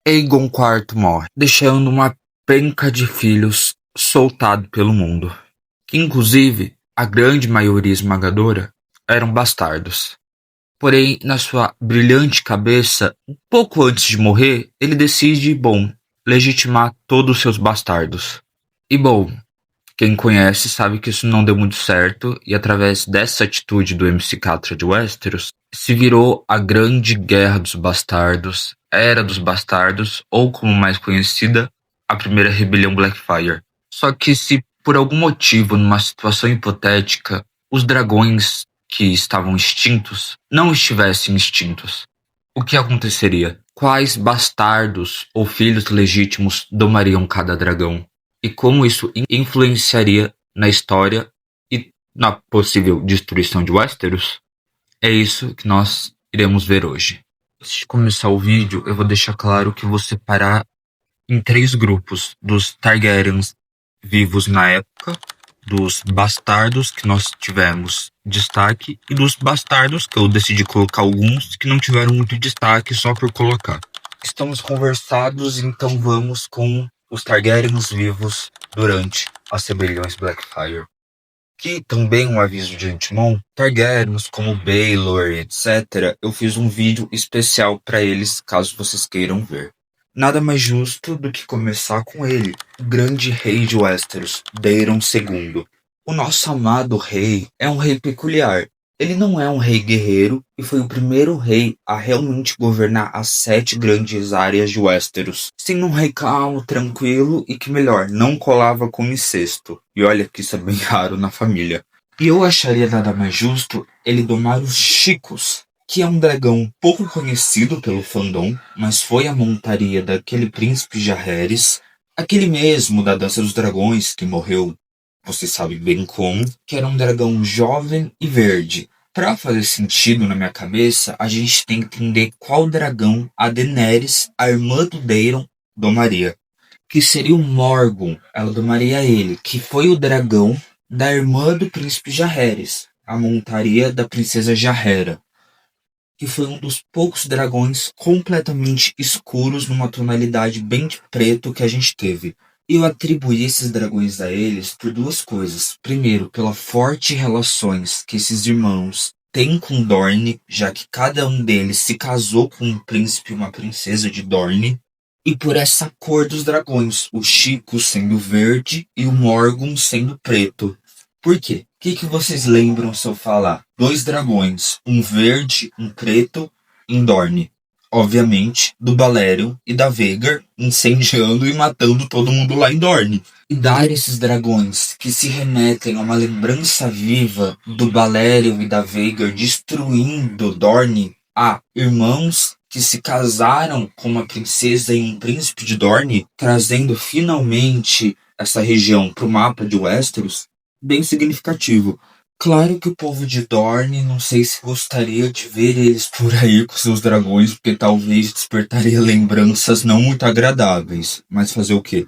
Aegon IV morre, deixando uma penca de filhos soltado pelo mundo, que inclusive, a grande maioria esmagadora, eram bastardos. Porém, na sua brilhante cabeça, um pouco antes de morrer, ele decide, bom, legitimar todos os seus bastardos. E bom, quem conhece sabe que isso não deu muito certo, e através dessa atitude do MC Catra de Westeros, se virou a Grande Guerra dos Bastardos, Era dos Bastardos, ou como mais conhecida, a Primeira Rebelião Blackfyre. Só que se por algum motivo, numa situação hipotética, os dragões que estavam extintos não estivessem extintos, o que aconteceria? Quais bastardos ou filhos legítimos domariam cada dragão? E como isso influenciaria na história e na possível destruição de Westeros? É isso que nós iremos ver hoje. Antes de começar o vídeo, eu vou deixar claro que vou separar em 3 grupos: dos Targaryens vivos na época, dos bastardos que nós tivemos destaque e dos bastardos que eu decidi colocar alguns que não tiveram muito destaque só por colocar. Estamos conversados, então vamos com os Targaryens vivos durante as rebeliões Blackfyre. Que também um aviso de antemão, Targaryens como Baelor, etc. Eu fiz um vídeo especial para eles, caso vocês queiram ver. Nada mais justo do que começar com ele, o grande rei de Westeros, Daemon II. O nosso amado rei é um rei peculiar. Ele não é um rei guerreiro e foi o primeiro rei a realmente governar as 7 grandes áreas de Westeros. Sendo um rei calmo, tranquilo e que melhor, não colava com incesto. E olha que isso é bem raro na família. E eu acharia nada mais justo ele domar os Chicos, que é um dragão pouco conhecido pelo fandom, mas foi a montaria daquele príncipe Jaehaerys, aquele mesmo da Dança dos Dragões que morreu, você sabe bem como, que era um dragão jovem e verde. Para fazer sentido na minha cabeça, a gente tem que entender qual dragão a Daenerys, a irmã do Daemon, domaria. Que seria o Morgon, ela domaria ele, que foi o dragão da irmã do príncipe Jaehaerys, a montaria da princesa Jaehaera, que foi um dos poucos dragões completamente escuros numa tonalidade bem de preto que a gente teve. E eu atribuí esses dragões a eles por 2 coisas. Primeiro, pela forte relações que esses irmãos têm com Dorne, já que cada um deles se casou com um príncipe e uma princesa de Dorne. E por essa cor dos dragões, o Chico sendo verde e o Morgon sendo preto. Por quê? O que vocês lembram se eu falar? 2 dragões, um verde, um preto, em Dorne. Obviamente, do Balerion e da Vhagar incendiando e matando todo mundo lá em Dorne. E dar esses dragões que se remetem a uma lembrança viva do Balerion e da Vhagar destruindo Dorne a irmãos que se casaram com uma princesa e um príncipe de Dorne, trazendo finalmente essa região para o mapa de Westeros, bem significativo. Claro que o povo de Dorne, não sei se gostaria de ver eles por aí com seus dragões, porque talvez despertaria lembranças não muito agradáveis. Mas fazer o quê?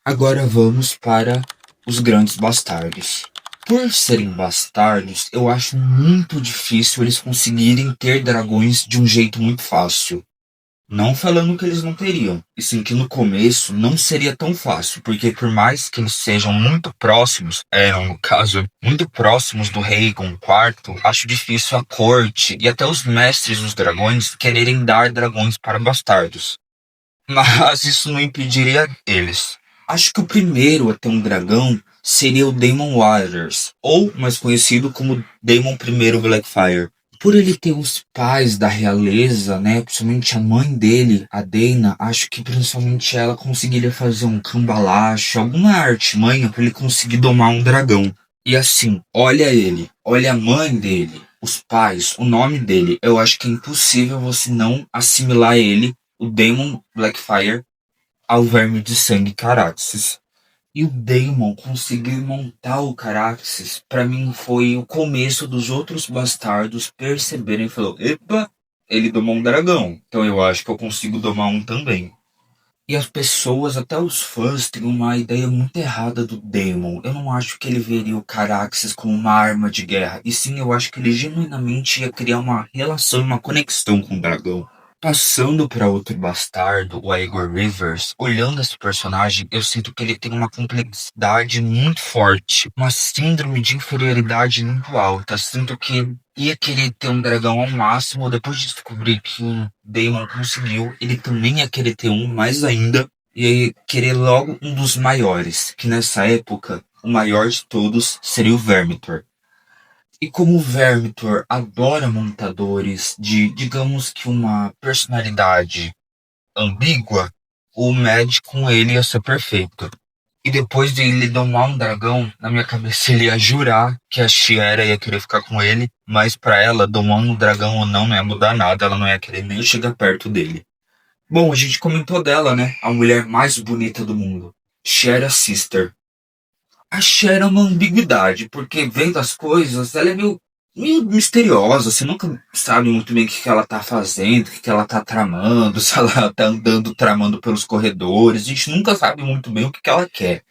Agora vamos para os grandes bastardos. Por serem bastardos, eu acho muito difícil eles conseguirem ter dragões de um jeito muito fácil. Não falando que eles não teriam, e sim que no começo não seria tão fácil, porque por mais que eles sejam muito próximos, no caso, muito próximos do Rhaegon IV, acho difícil a corte e até os mestres dos dragões quererem dar dragões para bastardos. Mas isso não impediria eles. Acho que o primeiro a ter um dragão seria o Daemon Waters, ou mais conhecido como Daemon I Blackfyre. Por ele ter os pais da realeza, né, principalmente a mãe dele, a Daena, acho que principalmente ela conseguiria fazer um cambalacho, alguma artimanha para ele conseguir domar um dragão. E assim, olha ele, olha a mãe dele, os pais, o nome dele, eu acho que é impossível você não assimilar ele, o Daemon Blackfyre, ao verme de sangue Caraxes. E o Daemon conseguir montar o Caraxes, pra mim foi o começo dos outros bastardos perceberem e falou: epa, ele domou um dragão, então eu acho que eu consigo domar um também. E as pessoas, até os fãs, têm uma ideia muito errada do Daemon. Eu não acho que ele veria o Caraxes como uma arma de guerra, e sim eu acho que ele genuinamente ia criar uma relação, uma conexão com o dragão. Passando para outro bastardo, o Aegor Rivers, olhando esse personagem, eu sinto que ele tem uma complexidade muito forte, uma síndrome de inferioridade muito alta. Sinto que ia querer ter um dragão ao máximo, depois de descobrir que o Daemon conseguiu, ele também ia querer ter um mais ainda, e ia querer logo um dos maiores, que nessa época, o maior de todos seria o Vermithor. E como o Vermithor adora montadores de, digamos que uma personalidade ambígua, o match com ele ia ser perfeito. E depois de ele domar um dragão, na minha cabeça ele ia jurar que a Shiera ia querer ficar com ele, mas pra ela, domando um dragão ou não ia mudar nada, ela não ia querer nem chegar perto dele. Bom, a gente comentou dela, né? A mulher mais bonita do mundo. Shiera Sister. A Cher é uma ambiguidade, porque vendo as coisas, ela é meio misteriosa. Você nunca sabe muito bem o que ela tá fazendo, o que ela tá tramando, se ela tá andando tramando pelos corredores. A gente nunca sabe muito bem o que ela quer.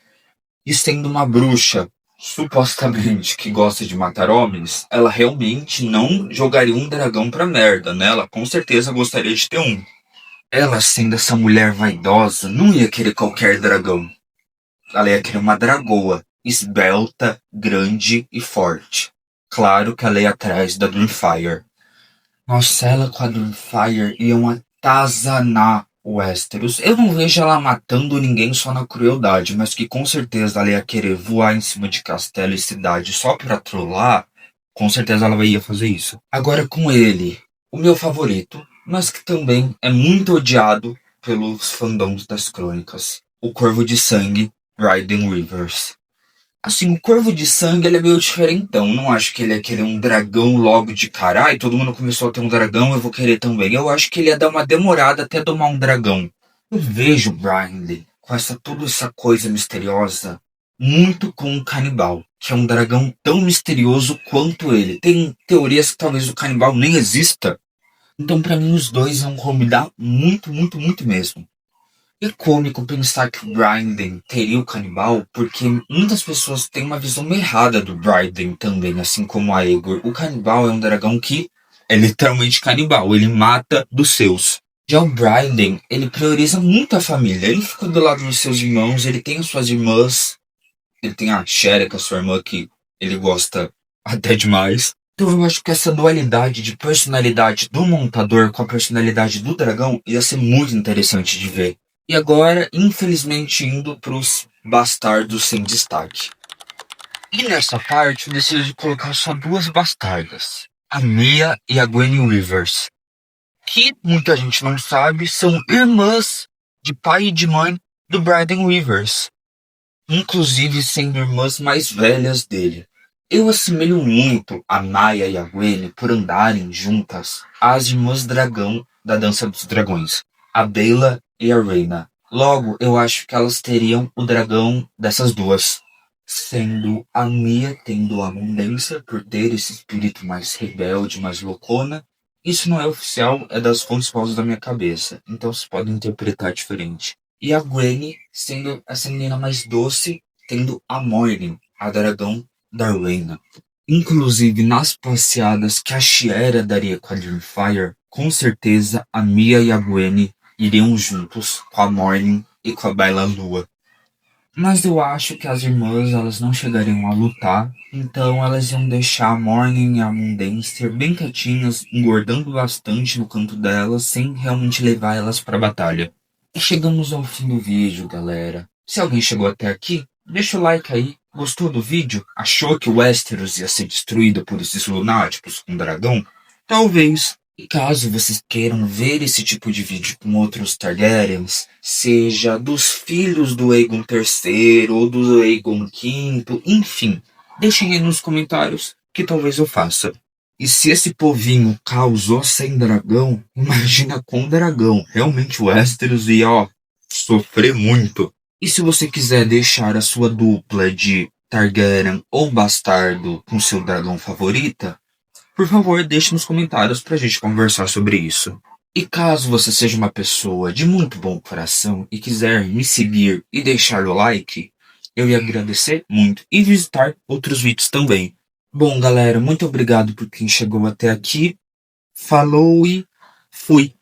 E sendo uma bruxa, supostamente, que gosta de matar homens, ela realmente não jogaria um dragão pra merda, né? Ela com certeza gostaria de ter um. Ela, sendo essa mulher vaidosa, não ia querer qualquer dragão. Ela ia querer uma dragoa, esbelta, grande e forte. Claro que ela ia atrás da Dreamfire. Nossa, ela com a Dreamfire iam atazanar o Westeros. Eu não vejo ela matando ninguém só na crueldade, mas que com certeza ela ia querer voar em cima de castelo e cidade só pra trollar. Com certeza ela ia fazer isso. Agora com ele, o meu favorito, mas que também é muito odiado pelos fandoms das crônicas. O Corvo de Sangue, Raiden Rivers. Assim, o Corvo de Sangue ele é meio diferentão. Não acho que ele ia querer um dragão logo de cara. Ai, todo mundo começou a ter um dragão, eu vou querer também. Eu acho que ele ia dar uma demorada até domar um dragão. Eu vejo o Brindley com toda essa coisa misteriosa muito com o Canibal, que é um dragão tão misterioso quanto ele. Tem teorias que talvez o Canibal nem exista. Então, pra mim, os dois vão combinar muito, muito, muito mesmo. É cômico pensar que o Brandon teria o canibal, porque muitas pessoas têm uma visão errada do Brandon também, assim como a Aegor. O canibal é um dragão que é literalmente canibal, ele mata dos seus. Já o Brandon, ele prioriza muito a família, ele fica do lado dos seus irmãos, ele tem as suas irmãs, ele tem a Shereka, sua irmã, que ele gosta até demais. Então eu acho que essa dualidade de personalidade do montador com a personalidade do dragão ia ser muito interessante de ver. E agora, infelizmente, indo pros bastardos sem destaque. E nessa parte, eu decidi colocar só duas bastardas. A Mia e a Gwenny Rivers. Que, muita gente não sabe, são irmãs de pai e de mãe do Brandon Rivers. Inclusive sendo irmãs mais velhas dele. Eu assemelho muito a Maya e a Gwenny por andarem juntas às irmãs dragão da Dança dos Dragões. A Bela e a Rhaena. Logo, eu acho que elas teriam o dragão dessas duas. Sendo a Mia tendo a Mundência por ter esse espírito mais rebelde, mais loucona. Isso não é oficial, é das fontes pausas da minha cabeça. Então vocês podem interpretar diferente. E a Gwenny sendo essa menina mais doce, tendo a Morning, a dragão da Rhaena. Inclusive, nas passeadas que a Shiera daria com a Dreamfire, com certeza a Mia e a Gwenny iriam juntos com a Morning e com a Bela Lua. Mas eu acho que as irmãs elas não chegariam a lutar, então elas iam deixar a Morning e a Mundência bem quietinhas, engordando bastante no canto delas, sem realmente levar elas pra batalha. E chegamos ao fim do vídeo, galera. Se alguém chegou até aqui, deixa o like aí. Gostou do vídeo? Achou que o Westeros ia ser destruído por esses lunáticos com dragão? Talvez. E caso vocês queiram ver esse tipo de vídeo com outros Targaryens, seja dos filhos do Aegon III ou do Aegon V, enfim, deixem aí nos comentários que talvez eu faça. E se esse povinho causou sem dragão, imagina com dragão. Realmente o Westeros ia, sofrer muito. E se você quiser deixar a sua dupla de Targaryen ou bastardo com seu dragão favorita, por favor, deixe nos comentários pra gente conversar sobre isso. E caso você seja uma pessoa de muito bom coração e quiser me seguir e deixar o like, eu ia agradecer muito e visitar outros vídeos também. Bom, galera, muito obrigado por quem chegou até aqui. Falou e fui!